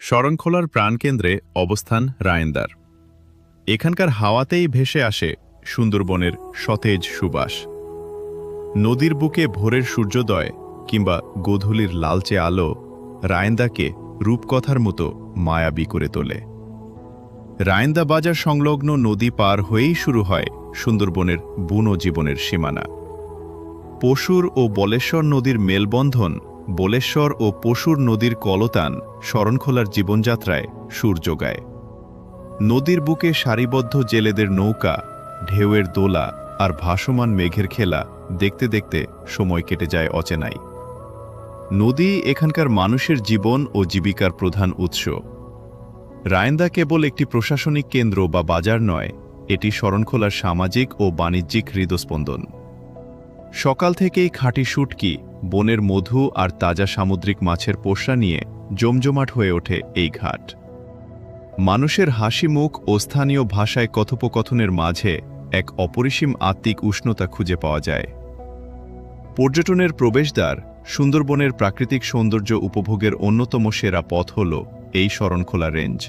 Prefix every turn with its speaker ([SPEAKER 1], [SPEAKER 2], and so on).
[SPEAKER 1] শরণখোলার প্রাণকেন্দ্রে অবস্থান রায়েন্দার। এখানকার হাওয়াতেই ভেসে আসে সুন্দরবনের সতেজ সুবাস। নদীর বুকে ভোরের সূর্যোদয় কিংবা গোধূলির লালচে আলো রায়েন্দাকে রূপকথার মতো মায়াবী করে তোলে। রায়েন্দা বাজার সংলগ্ন নদী পার হয়েই শুরু হয় সুন্দরবনের বুনো জীবনের সীমানা। পশুর ও বলেশ্বর নদীর মেলবন্ধন, বলেশ্বর ও পশুর নদীর কলতান শরণখোলার জীবনযাত্রায় সুর যোগায়। নদীর বুকে সারিবদ্ধ জেলেদের নৌকা, ঢেউয়ের দোলা আর ভাসমান মেঘের খেলা দেখতে দেখতে সময় কেটে যায় অচেনাই। নদী এখানকার মানুষের জীবন ও জীবিকার প্রধান উৎস। রায়েন্দা কেবল একটি প্রশাসনিক কেন্দ্র বা বাজার নয়, এটি শরণখোলার সামাজিক ও বাণিজ্যিক হৃদস্পন্দন। সকাল থেকেই খাঁটি শুটকি, বনের মধু আর তাজা সামুদ্রিক মাছের পোষা নিয়ে জমজমাট হয়ে ওঠে এই ঘাট। মানুষের হাসি মুখ ও স্থানীয় ভাষায় কথোপকথনের মাঝে এক অপরিসীম আত্মিক উষ্ণতা খুঁজে পাওয়া যায়। পর্যটনের প্রবেশদ্বার, সুন্দরবনের প্রাকৃতিক সৌন্দর্য উপভোগের অন্যতম সেরা পথ হল এই শরণখোলা রেঞ্জ।